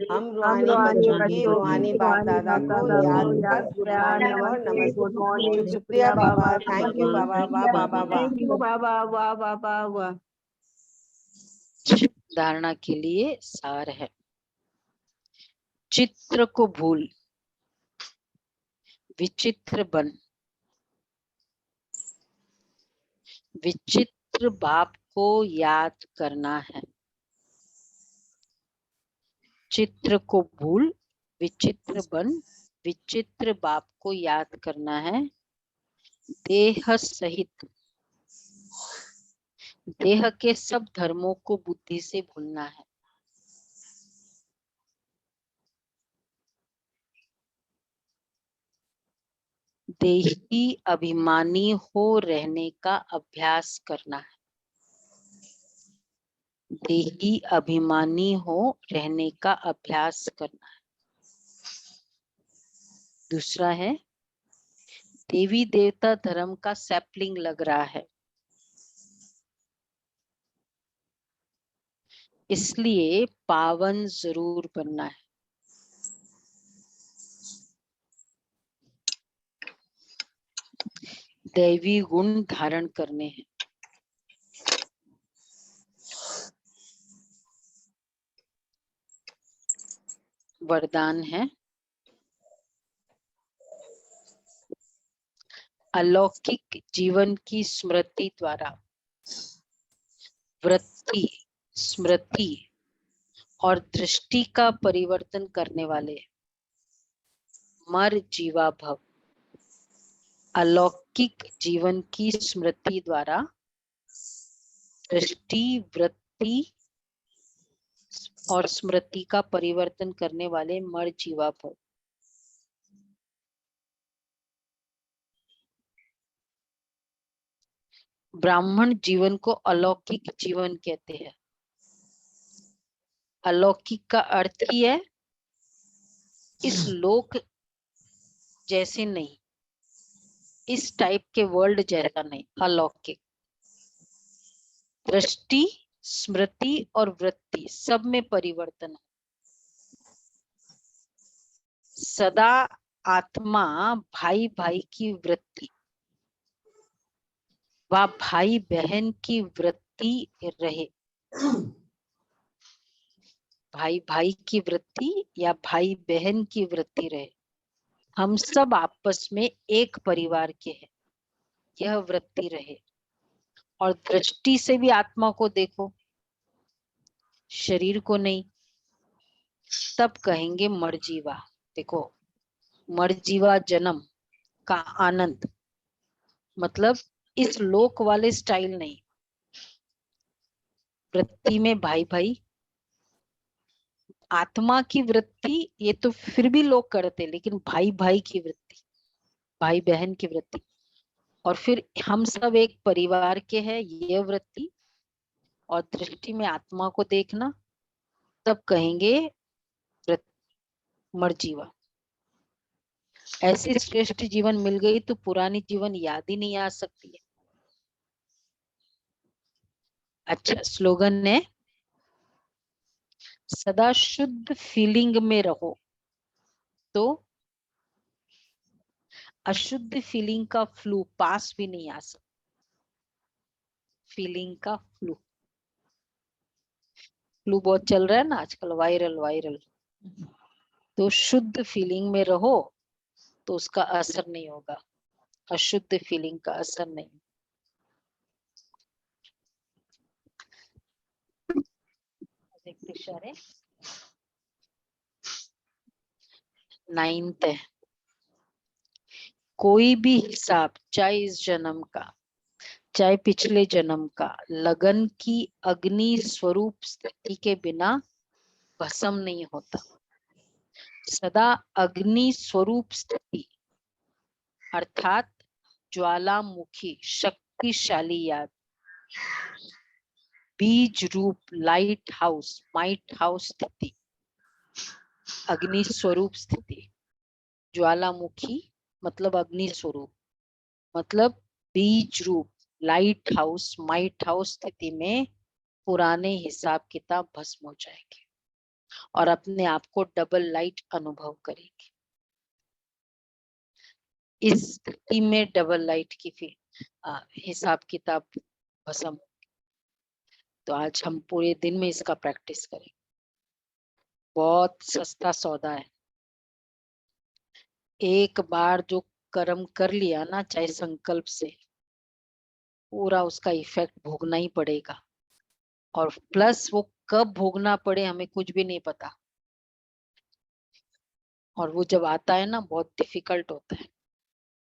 हम रूहानी बच्चों की रूहानी बाप दादा को याद कर गुड मॉर्निंग और नमस्ते। शुक्रिया बाबा, थैंक यू बाबा, वाह बाबा वाह। थैंक यू बाबा, वाह बाबा वाह। धारणा के लिए सार है, चित्र को भूल विचित्र बन। विचित्र बाप को याद करना है। चित्र को भूल विचित्र बन, विचित्र बाप को याद करना है। देह सहित देह के सब धर्मों को बुद्धि से भूलना है। देही अभिमानी हो रहने का अभ्यास करना है। देही अभिमानी हो रहने का अभ्यास करना है। दूसरा है देवी देवता धर्म का सैपलिंग लग रहा है, इसलिए पावन जरूर बनना है। दैवी गुण धारण करने हैं। वरदान है अलौकिक जीवन की स्मृति द्वारा वृत्ति, स्मृति और दृष्टि का परिवर्तन करने वाले मर जीवा भव। अलौकिक जीवन की स्मृति द्वारा दृष्टि, वृत्ति और स्मृति का परिवर्तन करने वाले मर जीवा भव। ब्राह्मण जीवन को अलौकिक जीवन कहते हैं। अलौकिक का अर्थ ही है इस लोक जैसे नहीं, इस टाइप के वर्ल्ड जैसा नहीं, अलौकिक। दृष्टि, स्मृति और वृत्ति सब में परिवर्तन है। सदा आत्मा भाई भाई की वृत्ति व भाई बहन की वृत्ति रहे। भाई भाई की वृत्ति या भाई बहन की वृत्ति रहे। हम सब आपस में एक परिवार के हैं, यह वृत्ति रहे। और दृष्टि से भी आत्मा को देखो, शरीर को नहीं, तब कहेंगे मरजीवा। देखो, मरजीवा जन्म का आनंद मतलब इस लोक वाले स्टाइल नहीं। वृत्ति में भाई भाई, आत्मा की वृत्ति ये तो फिर भी लोग करते, लेकिन भाई भाई की वृत्ति, भाई बहन की वृत्ति, और फिर हम सब एक परिवार के हैं, ये वृत्ति और दृष्टि में आत्मा को देखना, तब कहेंगे मरजीवा। ऐसी श्रेष्ठ जीवन मिल गई तो पुरानी जीवन याद ही नहीं आ सकती है। अच्छा, स्लोगन है सदा शुद्ध फीलिंग में रहो तो अशुद्ध फीलिंग का फ्लू पास भी नहीं आ सकता। फीलिंग का फ्लू बहुत चल रहा है ना आजकल, वायरल। तो शुद्ध फीलिंग में रहो तो उसका असर नहीं होगा, अशुद्ध फीलिंग का असर नहीं। है 9th है, कोई भी हिसाब चाहे इस जन्म का चाहे पिछले जन्म का लगन की अग्नि स्वरूप स्थिति के बिना भस्म नहीं होता। सदा अग्नि स्वरूप स्थिति अर्थात ज्वालामुखी शक्तिशाली याद, बीज रूप लाइट हाउस माइट हाउस स्थिति, अग्नि स्वरूप स्थिति। ज्वालामुखी मतलब अग्नि स्वरूप, मतलब बीज रूप लाइट हाउस माइट हाउस स्थिति में पुराने हिसाब किताब भस्म हो जाएंगे और अपने आप को डबल लाइट अनुभव करेंगे। इस स्थिति में डबल लाइट की हिसाब किताब भस्म। तो आज हम पूरे दिन में इसका प्रैक्टिस करेंगे। बहुत सस्ता सौदा है। एक बार जो कर्म कर लिया ना, चाहे संकल्प से, पूरा उसका इफेक्ट भोगना ही पड़ेगा। और प्लस वो कब भोगना पड़े हमें कुछ भी नहीं पता, और वो जब आता है ना बहुत डिफिकल्ट होता है।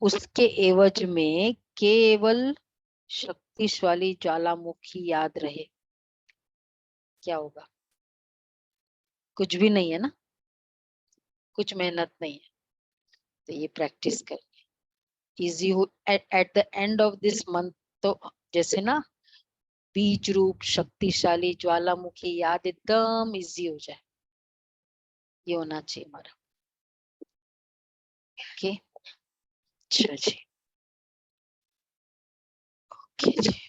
उसके एवज में केवल शक्तिशाली ज्वालामुखी याद रहे, क्या होगा? कुछ भी नहीं है ना, कुछ मेहनत नहीं है। तो ये प्रैक्टिस करेंगे इजी हो। At the end of this month, तो जैसे ना बीज रूप शक्तिशाली ज्वालामुखी याद एकदम इजी हो जाए, ये होना चाहिए हमारा। ओके, अच्छा जी, ओके जी।